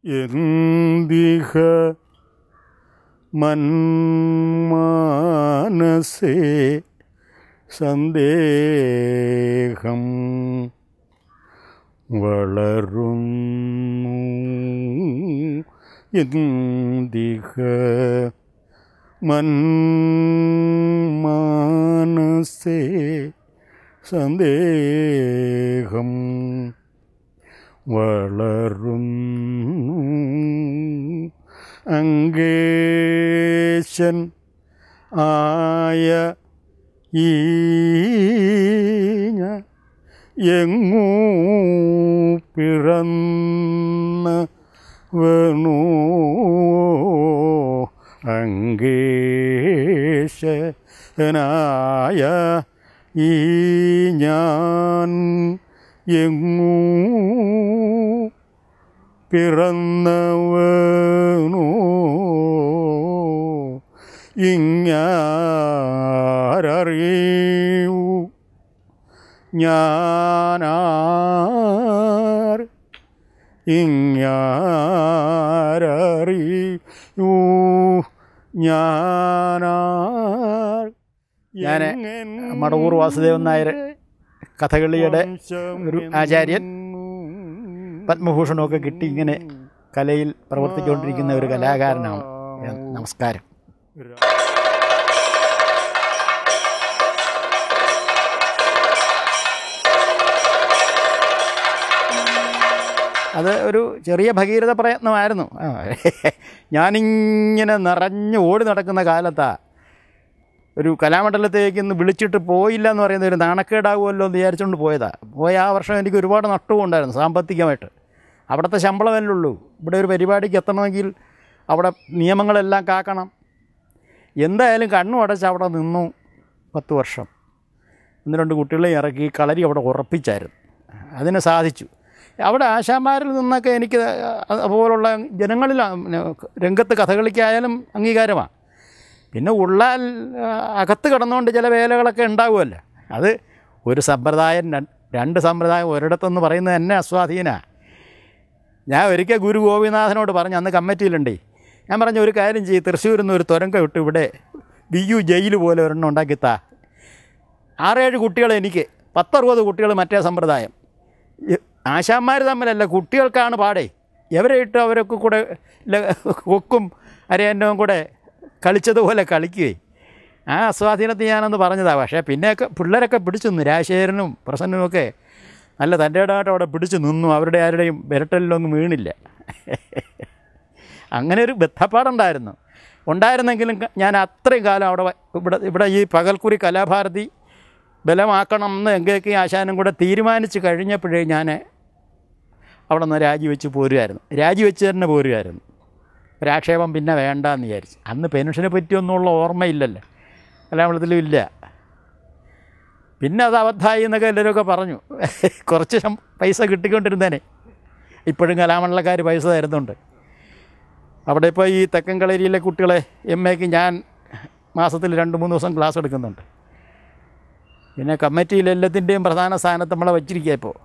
എന്തിഹ മന്മാനസേ സന്ദേഹം വളരുന്നു. എന്തിഹ മന്മാനസേ സന്ദേഹം വളരുന്നു. അങ്കേശൻ ആയ ഈ എങ്ങൂ പിറന്നവനോ അങ്കേശനായ ഈ ഞാൻ എങ്ങൂ പിറന്നവനോ ഇങ്ങാരറിയൂ ഞാനാർ ഇങ്ങാരറിയൂ ഞാനാർ. ഞാൻ മടവൂർ വാസുദേവൻ നായർ കഥകളിയുടെ ഒരു ആചാര്യൻ, പത്മഭൂഷണമൊക്കെ കിട്ടി ഇങ്ങനെ കലയിൽ പ്രവർത്തിച്ചുകൊണ്ടിരിക്കുന്ന ഒരു കലാകാരനാണ്. നമസ്കാരം. അത് ഒരു ചെറിയ ഭഗീരഥ പ്രയത്നമായിരുന്നു. ഞാനിങ്ങനെ നിറഞ്ഞ് ഓടി നടക്കുന്ന കാലത്താണ് ഒരു കലാമണ്ഡലത്തേക്ക് ഇന്ന് വിളിച്ചിട്ട് പോയില്ല എന്ന് പറയുന്ന ഒരു നാണക്കേടാകുമല്ലോ എന്ന് വിചാരിച്ചുകൊണ്ട് പോയതാണ്. പോയ ആ വർഷം എനിക്ക് ഒരുപാട് നഷ്ടവും ഉണ്ടായിരുന്നു സാമ്പത്തികമായിട്ട്. അവിടുത്തെ ശമ്പളമല്ലേ ഉള്ളൂ. ഇവിടെ ഒരു പരിപാടിക്ക് എത്തണമെങ്കിൽ അവിടെ നിയമങ്ങളെല്ലാം കാക്കണം. എന്തായാലും കണ്ണും അടച്ച് അവിടെ നിന്നു 10 വർഷം. 1-2 കുട്ടികളെ ഇറക്കി കളരി അവിടെ ഉറപ്പിച്ചായിരുന്നു. അതിന് സാധിച്ചു. അവിടെ ആശാന്മാരിൽ നിന്നൊക്കെ എനിക്ക് അതുപോലുള്ള ജനങ്ങളിൽ രംഗത്ത് കഥകളിക്കായാലും അംഗീകാരമാണ്. പിന്നെ ഉള്ളാൽ അകത്ത് കിടന്നുകൊണ്ട് ചില വേലകളൊക്കെ ഉണ്ടാവുമല്ലോ. അത് ഒരു സമ്പ്രദായം 2 സമ്പ്രദായം ഒരിടത്തെന്ന് പറയുന്നത് എന്നെ അസ്വാധീനമാണ്. ഞാൻ ഒരിക്കൽ ഗുരു ഗോപിനാഥനോട് പറഞ്ഞു, അന്ന് കമ്മിറ്റിയിലുണ്ടേ, ഞാൻ പറഞ്ഞു ഒരു കാര്യം ചെയ്യും, തൃശ്ശൂരിൽ നിന്ന് ഒരു തുരങ്ക വിട്ട് ഇവിടെ BU ജയിൽ പോലെ ഒരെണ്ണം ഉണ്ടാക്കിത്താ. 6-7 കുട്ടികൾ എനിക്ക്, 10-60 കുട്ടികൾ മറ്റേ സമ്പ്രദായം. ആശാന്മാർ തമ്മിലല്ല, കുട്ടികൾക്കാണ് പാടേ. എവരെ ഇട്ട് അവരൊക്കെ കൂടെ കൊക്കും അരയന്നവും കൂടെ കളിച്ചതുപോലെ കളിക്കുകയും ആ അസ്വാധീനത്തിൽ ഞാനൊന്ന് പറഞ്ഞതാണ്. പക്ഷേ പിന്നെയൊക്കെ പിള്ളേരൊക്കെ പിടിച്ചു നിന്നു. രാജശേഖരനും പ്രസന്നനുമൊക്കെ നല്ല തൻ്റെതായിട്ട് അവിടെ പിടിച്ചു നിന്നു. അവരുടെ ആരുടെയും വിരട്ടലിലൊന്നും വീണില്ല. അങ്ങനെ ഒരു ബന്ധപ്പാടുണ്ടായിരുന്നു. ഉണ്ടായിരുന്നെങ്കിലും ഞാൻ അത്രയും കാലം അവിടെ ഇവിടെ ഈ പകൽക്കുറി കലാഭാരതി ബലമാക്കണം എന്ന് എങ്കേക്കും ആശാനും കൂടെ തീരുമാനിച്ച് കഴിഞ്ഞപ്പോഴേ ഞാൻ അവിടെ നിന്ന് രാജിവെച്ച് പോരുമായിരുന്നു. രാജിവെച്ച് തന്നെ പോരുമായിരുന്നു. ഒരാക്ഷേപം പിന്നെ വേണ്ടാന്ന് വിചാരിച്ചു. അന്ന് പെൻഷനെ പറ്റിയൊന്നുമുള്ള ഓർമ്മയില്ലല്ലോ, കലാമണ്ഡലത്തിലും ഇല്ല. പിന്നെ അത് അബദ്ധമായി എന്നൊക്കെ എല്ലാവരുമൊക്കെ പറഞ്ഞു. കുറച്ച് പൈസ കിട്ടിക്കൊണ്ടിരുന്നേനെ. ഇപ്പോഴും കലാമണ്ഡലക്കാർ പൈസ തരുന്നുണ്ട്. അവിടെ ഇപ്പോൾ ഈ തെക്കൻ കളരിയിലെ കുട്ടികളെ MAക്ക് ഞാൻ മാസത്തിൽ 2-3 ദിവസം ക്ലാസ് എടുക്കുന്നുണ്ട്. പിന്നെ കമ്മിറ്റിയിൽ എല്ലാത്തിൻ്റെയും പ്രധാന സ്ഥാനത്ത് നമ്മളെ വച്ചിരിക്കുക ഇപ്പോൾ.